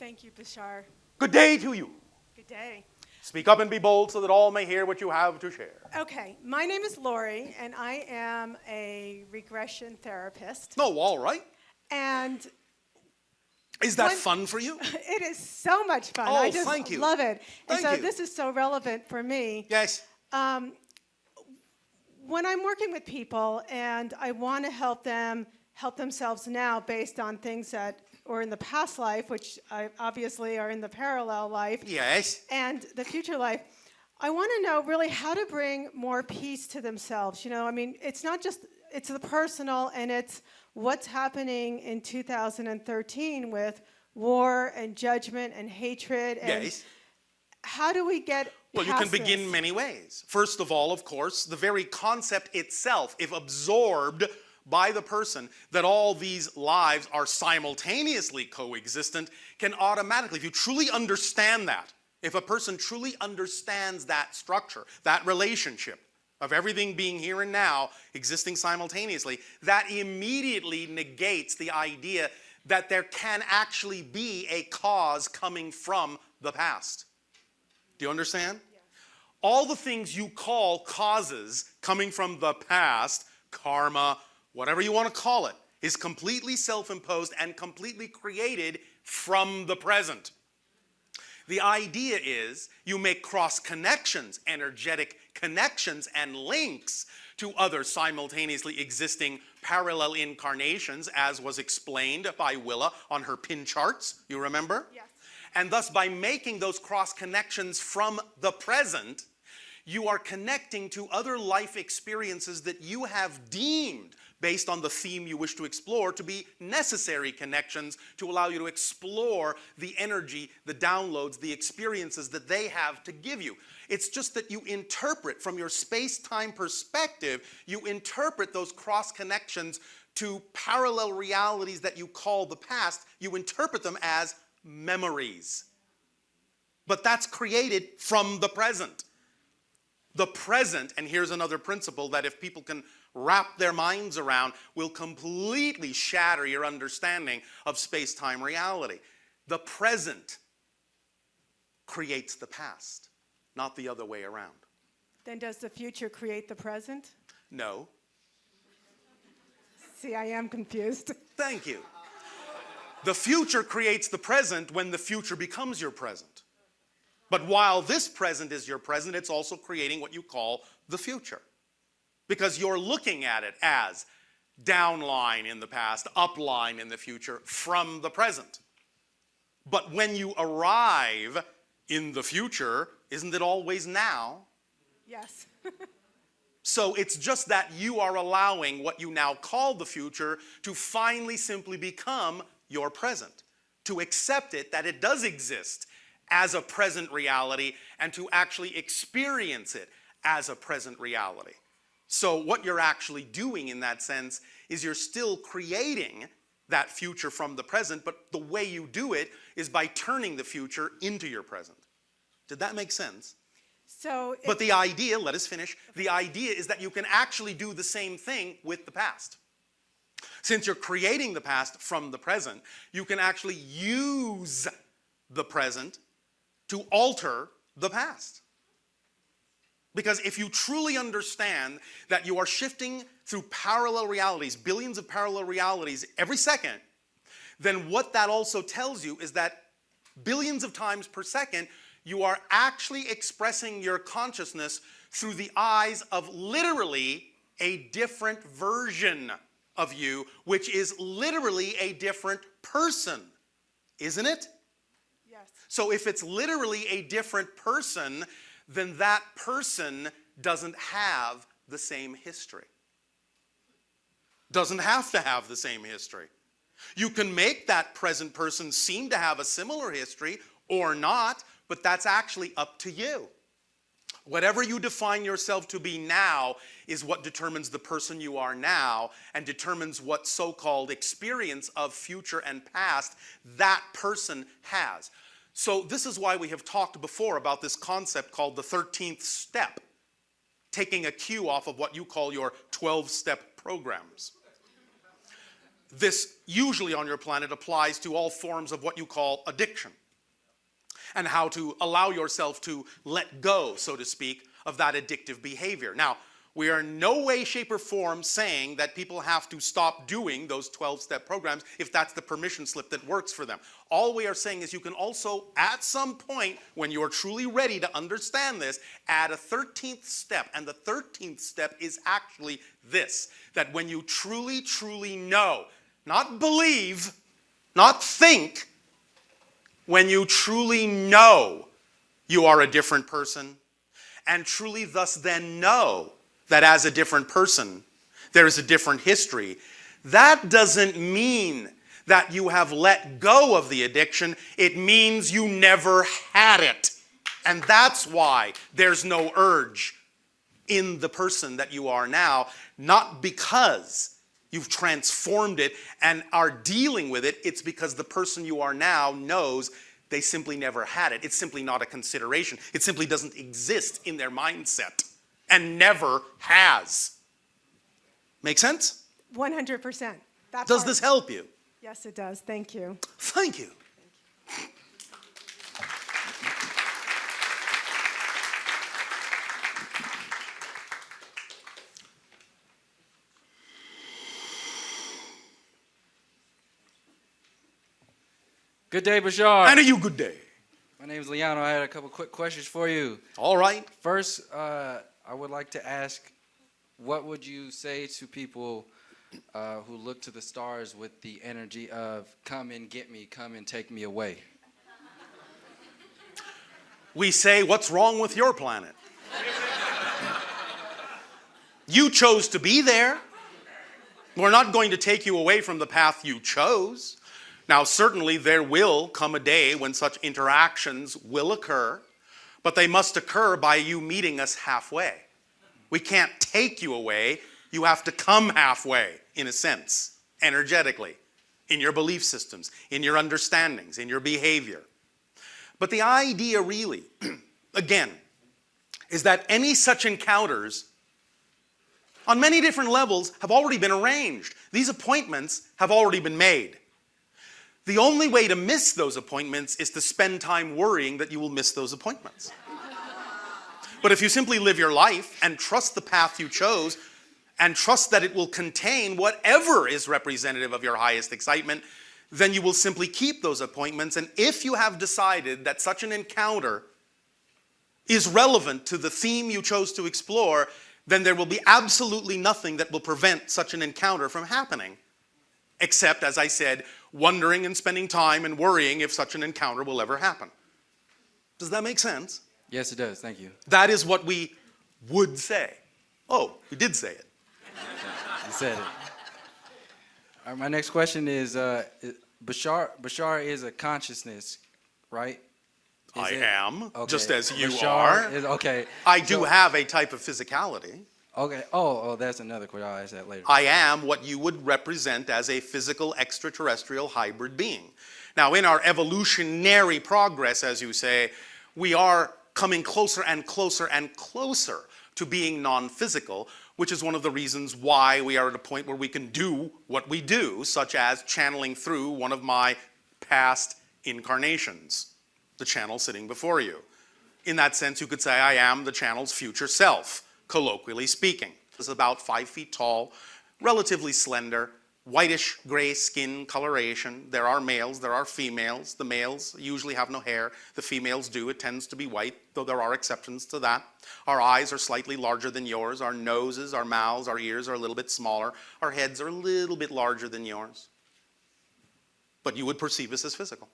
Thank you, Bashar. Good day to you. Good day. Speak up and be bold so that all may hear what you have to share. Okay, my name is Lori, and I am a regression therapist. Oh, all right. And Is that fun for you? it is so much fun. Oh, I just thank you. love it. And Thank so you. this is so relevant for me. Yes. When I'm working with people and I want to help them help themselves now based on things that or in the past life, which obviously are in the parallel life, Yes. and the future life, I want to know really how to bring more peace to themselves. You know, I mean, it's not just, it's the personal, and it's what's happening in 2013 with war and judgment and hatred. And Yes. how do we get Well, you past can begin this? many ways. First of all, of course, the very concept itself, if absorbed by the person, that all these lives are simultaneously coexistent, can automatically, if you truly understand that, if a person truly understands that structure, that relationship of everything being here and now, existing simultaneously, that immediately negates the idea that there can actually be a cause coming from the past. Do you understand? Yes. All the things you call causes coming from the past, karma, whatever you want to call it, is completely self-imposed and completely created from the present. The idea is you make cross-connections, energetic connections and links to other simultaneously existing parallel incarnations, as was explained by Willa on her pin charts, you remember? Yes. And thus, by making those cross-connections from the present, you are connecting to other life experiences that you have deemed, based on the theme you wish to explore, to be necessary connections to allow you to explore the energy, the downloads, the experiences that they have to give you. It's just that you interpret from your space-time perspective, you interpret those cross-connections to parallel realities that you call the past, you interpret them as memories. But that's created from the present. The present, and here's another principle that if people can wrap their minds around, will completely shatter your understanding of space-time reality. The present creates the past, not the other way around. Then does the future create the present? No. See, I am confused. Thank you. The future creates the present when the future becomes your present. But while this present is your present, it's also creating what you call the future. Because you're looking at it as downline in the past, upline in the future, from the present. But when you arrive in the future, isn't it always now? Yes. So it's just that you are allowing what you now call the future to finally simply become your present. To accept it, that it does exist as a present reality, and to actually experience it as a present reality. So what you're actually doing in that sense is you're still creating that future from the present, but the way you do it is by turning the future into your present. Did that make sense? But the idea, let us finish, the idea is that you can actually do the same thing with the past. Since you're creating the past from the present, you can actually use the present to alter the past. Because if you truly understand that you are shifting through parallel realities, billions of parallel realities every second, then what that also tells you is that billions of times per second, you are actually expressing your consciousness through the eyes of literally a different version of you, which is literally a different person, isn't it? Yes. So if it's literally a different person, then that person doesn't have the same history. Doesn't have to have the same history. You can make that present person seem to have a similar history or not, but that's actually up to you. Whatever you define yourself to be now is what determines the person you are now and determines what so-called experience of future and past that person has. So this is why we have talked before about this concept called the 13th step, taking a cue off of what you call your 12-step programs. this usually on your planet applies to all forms of what you call addiction, and how to allow yourself to let go, so to speak, of that addictive behavior. Now, we are in no way, shape, or form saying that people have to stop doing those 12-step programs if that's the permission slip that works for them. All we are saying is you can also, at some point, when you're truly ready to understand this, add a 13th step. And the 13th step is actually this, that when you truly, truly know, not believe, not think, when you truly know you are a different person, and truly thus then know that as a different person, there is a different history, that doesn't mean that you have let go of the addiction. It means you never had it. And that's why there's no urge in the person that you are now, not because you've transformed it and are dealing with it. It's because the person you are now knows they simply never had it. It's simply not a consideration. It simply doesn't exist in their mindset and never has. Make sense? 100%. Does this help you? Yes, it does. Thank you. Thank you. Good day, Bashar. And you good day. My name is Leano. I had a couple quick questions for you. All right. First, I would like to ask, what would you say to people who look to the stars with the energy of, come and get me, come and take me away? We say, what's wrong with your planet? You chose to be there. We're not going to take you away from the path you chose. Now, certainly there will come a day when such interactions will occur, but they must occur by you meeting us halfway. We can't take you away. You have to come halfway, in a sense, energetically, in your belief systems, in your understandings, in your behavior. But the idea really, again, is that any such encounters on many different levels have already been arranged. These appointments have already been made. The only way to miss those appointments is to spend time worrying that you will miss those appointments. But if you simply live your life and trust the path you chose and trust that it will contain whatever is representative of your highest excitement, then you will simply keep those appointments. And if you have decided that such an encounter is relevant to the theme you chose to explore, then there will be absolutely nothing that will prevent such an encounter from happening. Except, as I said, wondering and spending time and worrying if such an encounter will ever happen. Does that make sense? Yes, it does. Thank you. That is what we would say. Oh, we did say it. You said it. All right, my next question is, Bashar is a consciousness, right? I am, okay. just as you Bashar are. Is, okay. I do have a type of physicality. Okay. Oh, that's another question. I'll ask that later. I am what you would represent as a physical extraterrestrial hybrid being. Now, in our evolutionary progress, as you say, we are coming closer and closer and closer to being non-physical, which is one of the reasons why we are at a point where we can do what we do, such as channeling through one of my past incarnations, the channel sitting before you. In that sense, you could say I am the channel's future self, colloquially speaking. It's about 5 feet tall, relatively slender, whitish gray skin coloration. There are males, there are females. The males usually have no hair. The females do. It tends to be white, though there are exceptions to that. Our eyes are slightly larger than yours. Our noses, our mouths, our ears are a little bit smaller. Our heads are a little bit larger than yours. But you would perceive us as physical.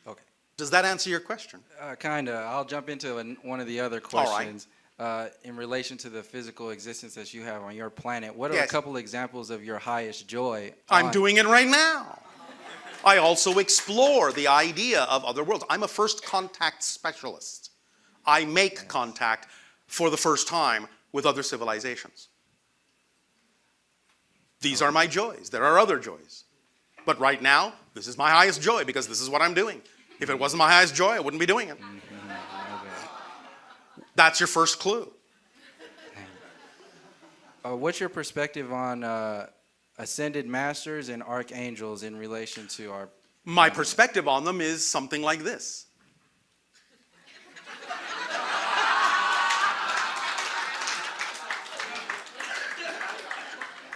Okay. Does that answer your question? Kind of. I'll jump into one of the other questions. In relation to the physical existence that you have on your planet, what are a couple examples of your highest joy? I'm doing it right now. I also explore the idea of other worlds. I'm a first contact specialist. I make contact for the first time with other civilizations. These are my joys. There are other joys. But right now, this is my highest joy because this is what I'm doing. If it wasn't my highest joy, I wouldn't be doing it. That's your first clue. What's your perspective on ascended masters and archangels in relation to our... My perspective on them is something like this.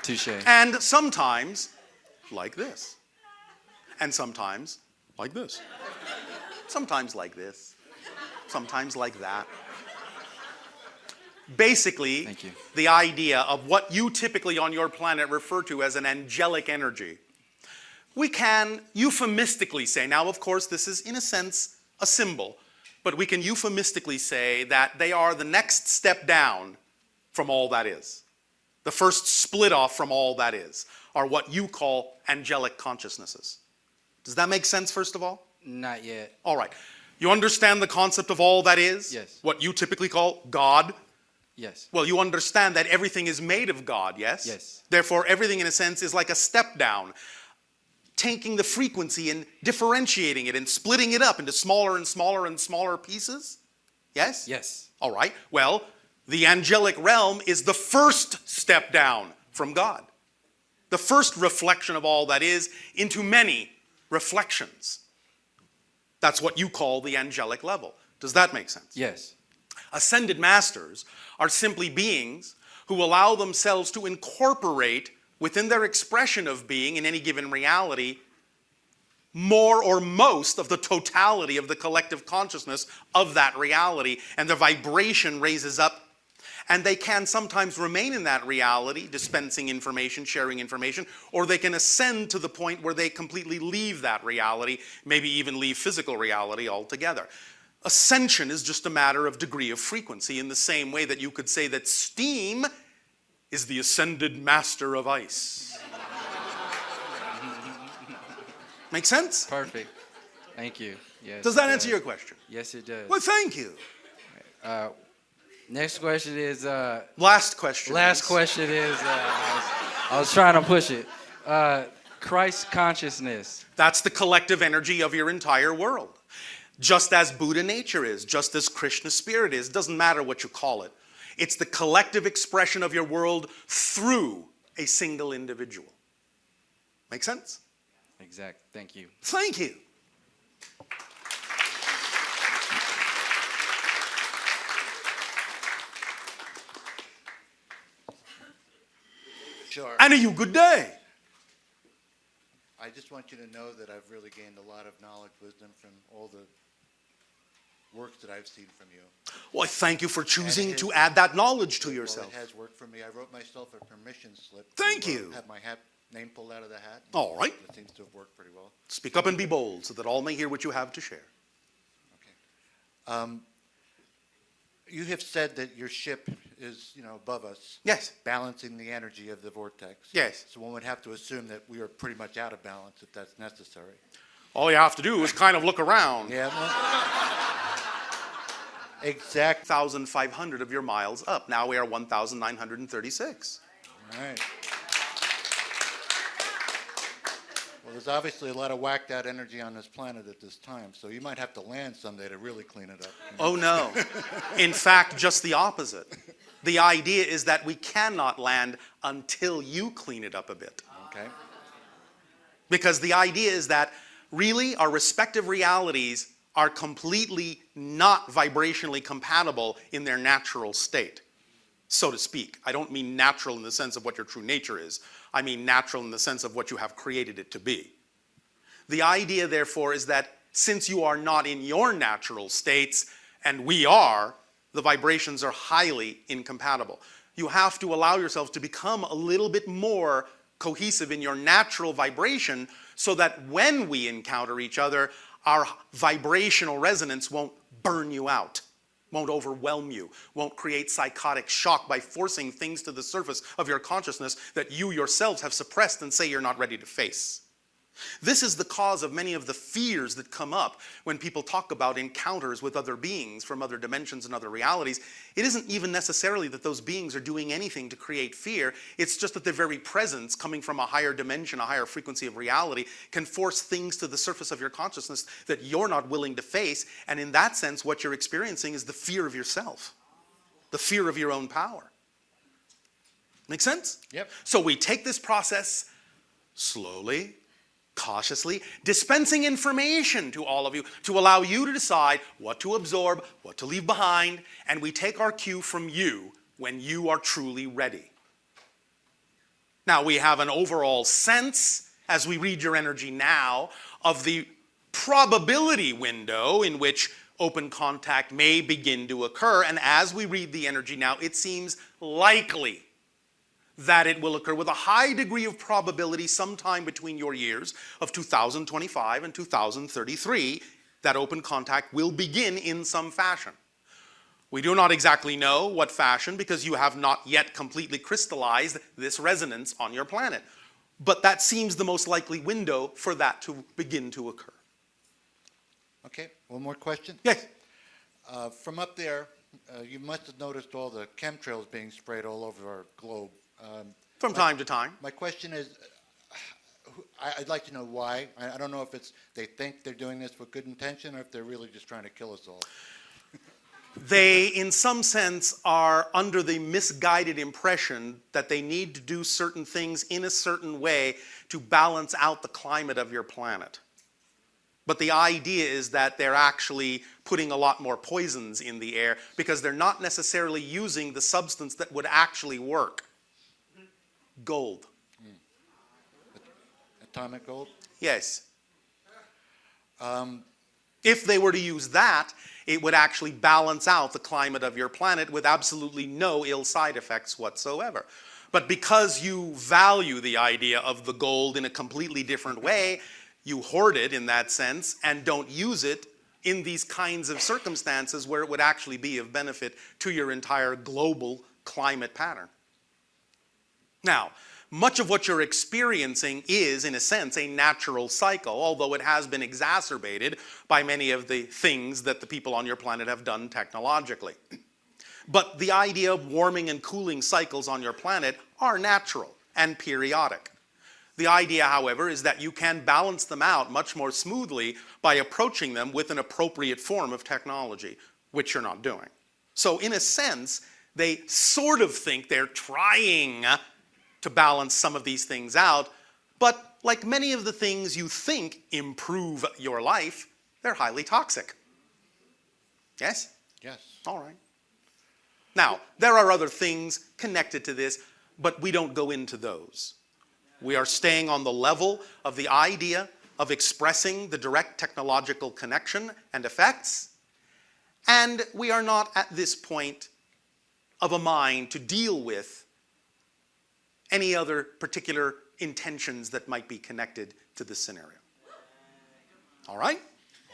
Touche. And sometimes like this. And sometimes like this. Sometimes like this. Sometimes like that. Basically, Thank you. the idea of what you typically on your planet refer to as an angelic energy. We can euphemistically say, now of course this is in a sense a symbol, but we can euphemistically say that they are the next step down from all that is. The first split off from all that is are what you call angelic consciousnesses. Does that make sense, first of all? Not yet. All right. You understand the concept of all that is? Yes. What you typically call God? Yes. Well, you understand that everything is made of God, yes? Yes. Therefore, everything in a sense is like a step down, taking the frequency and differentiating it and splitting it up into smaller and smaller and smaller pieces? Yes? Yes. All right. Well, the angelic realm is the first step down from God. The first reflection of all that is into many reflections. That's what you call the angelic level. Does that make sense? Yes. Ascended masters are simply beings who allow themselves to incorporate within their expression of being in any given reality more or most of the totality of the collective consciousness of that reality, and the vibration raises up, and they can sometimes remain in that reality, dispensing information, sharing information, or they can ascend to the point where they completely leave that reality, maybe even leave physical reality altogether. Ascension is just a matter of degree of frequency, in the same way that you could say that steam is the ascended master of ice. Make sense? Perfect. Thank you. Yes. Does that answer your question? Yes, it does. Well, thank you. Next question is... Last question. Last question is... I was trying to push it. Christ consciousness. That's the collective energy of your entire world. Just as Buddha nature is, just as Krishna spirit is, doesn't matter what you call it. It's the collective expression of your world through a single individual. Make sense? Exact. Thank you. Thank you. Sure. And a good day. I just want you to know that I've really gained a lot of knowledge, wisdom from all the work that I've seen from you. Well, thank you for choosing And to add that knowledge to Well, yourself. it has worked for me. I wrote myself a permission slip. Thank to, you. Have my name pulled out of the hat. All right. It seems to have worked pretty well. Speak up and be bold so that all may hear what you have to share. Okay. You have said that your ship is, above us. Yes. Balancing the energy of the vortex. Yes. So one would have to assume that we are pretty much out of balance if that's necessary. All you have to do is kind of look around. Yeah. Exact. 1,500 of your miles up. Now we are 1,936. All right. Well, there's obviously a lot of whacked out energy on this planet at this time, so you might have to land someday to really clean it up. Oh, no. In fact, just the opposite. The idea is that we cannot land until you clean it up a bit. Okay. Because the idea is that really our respective realities are completely not vibrationally compatible in their natural state, so to speak. I don't mean natural in the sense of what your true nature is. I mean natural in the sense of what you have created it to be. The idea, therefore, is that since you are not in your natural states, and we are, the vibrations are highly incompatible. You have to allow yourself to become a little bit more cohesive in your natural vibration so that when we encounter each other, our vibrational resonance won't burn you out, won't overwhelm you, won't create psychotic shock by forcing things to the surface of your consciousness that you yourselves have suppressed and say you're not ready to face. This is the cause of many of the fears that come up when people talk about encounters with other beings from other dimensions and other realities. It isn't even necessarily that those beings are doing anything to create fear. It's just that their very presence, coming from a higher dimension, a higher frequency of reality, can force things to the surface of your consciousness that you're not willing to face. And in that sense, what you're experiencing is the fear of yourself, the fear of your own power. Make sense? Yep. So we take this process slowly, cautiously, dispensing information to all of you to allow you to decide what to absorb, what to leave behind, and we take our cue from you when you are truly ready. Now, we have an overall sense, as we read your energy now, of the probability window in which open contact may begin to occur, and as we read the energy now, it seems likely that it will occur with a high degree of probability sometime between your years of 2025 and 2033, that open contact will begin in some fashion. We do not exactly know what fashion because you have not yet completely crystallized this resonance on your planet. But that seems the most likely window for that to begin to occur. Okay, one more question. Yes. From up there, you must have noticed all the chemtrails being sprayed all over our globe. From time to time. My question is, I'd like to know why. I don't know if it's they think they're doing this with good intention or if they're really just trying to kill us all. They, in some sense, are under the misguided impression that they need to do certain things in a certain way to balance out the climate of your planet. But the idea is that they're actually putting a lot more poisons in the air because they're not necessarily using the substance that would actually work. Gold. Atomic gold? Yes. If they were to use that, it would actually balance out the climate of your planet with absolutely no ill side effects whatsoever. But because you value the idea of the gold in a completely different way, you hoard it in that sense and don't use it in these kinds of circumstances where it would actually be of benefit to your entire global climate pattern. Now, much of what you're experiencing is, in a sense, a natural cycle, although it has been exacerbated by many of the things that the people on your planet have done technologically. But the idea of warming and cooling cycles on your planet are natural and periodic. The idea, however, is that you can balance them out much more smoothly by approaching them with an appropriate form of technology, which you're not doing. So, in a sense, they sort of think they're trying to balance some of these things out, but like many of the things you think improve your life, they're highly toxic. Yes? Yes. All right. Now, there are other things connected to this, but we don't go into those. We are staying on the level of the idea of expressing the direct technological connection and effects, and we are not at this point of a mind to deal with any other particular intentions that might be connected to this scenario. All right?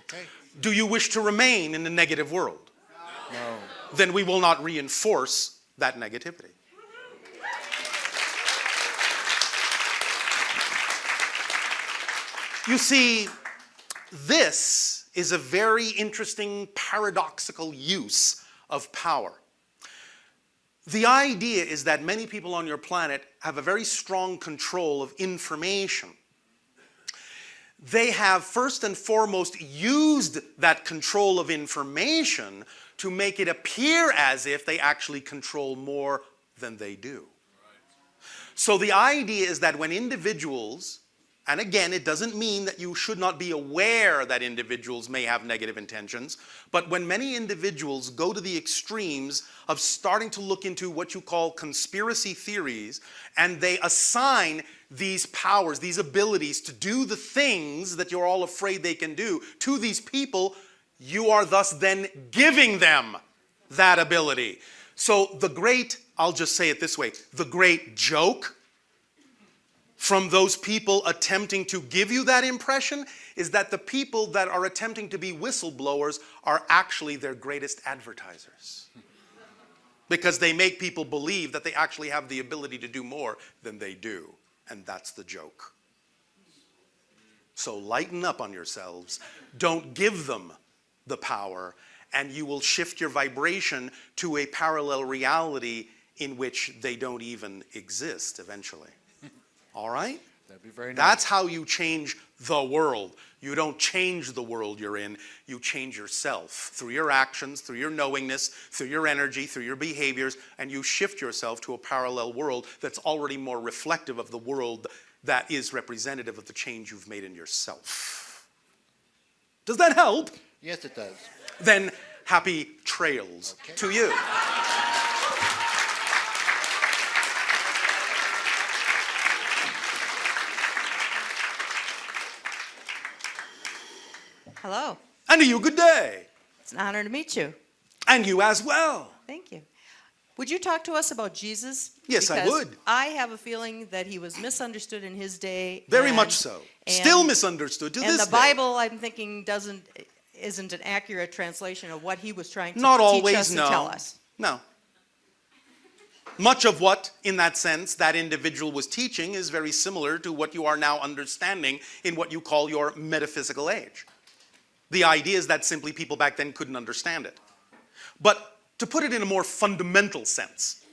Okay. Do you wish to remain in the negative world? No. Then we will not reinforce that negativity. You see, this is a very interesting paradoxical use of power. The idea is that many people on your planet have a very strong control of information. They have first and foremost used that control of information to make it appear as if they actually control more than they do. So the idea is that when individuals, and again, it doesn't mean that you should not be aware that individuals may have negative intentions, but when many individuals go to the extremes of starting to look into what you call conspiracy theories, and they assign these powers, these abilities to do the things that you're all afraid they can do to these people, you are thus then giving them that ability. So the great, I'll just say it this way, the great joke from those people attempting to give you that impression is that the people that are attempting to be whistleblowers are actually their greatest advertisers. Because they make people believe that they actually have the ability to do more than they do. And that's the joke. So lighten up on yourselves. Don't give them the power, and you will shift your vibration to a parallel reality in which they don't even exist eventually. All right? That'd be very nice. That's how you change the world. You don't change the world you're in. You change yourself through your actions, through your knowingness, through your energy, through your behaviors, and you shift yourself to a parallel world that's already more reflective of the world that is representative of the change you've made in yourself. Does that help? Yes, it does. Then happy trails to you. Hello. And to you, good day. It's an honor to meet you. And you as well. Thank you. Would you talk to us about Jesus? Yes, I Because would. I have a feeling that he was misunderstood in his day. Very and- much so. and- Still misunderstood to And this the day. Bible, I'm thinking, isn't an accurate translation of what he was trying to Not teach always, us no. and tell us. No. Much of what, in that sense, that individual was teaching is very similar to what you are now understanding in what you call your metaphysical age. The idea is that simply people back then couldn't understand it. But to put it in a more fundamental sense,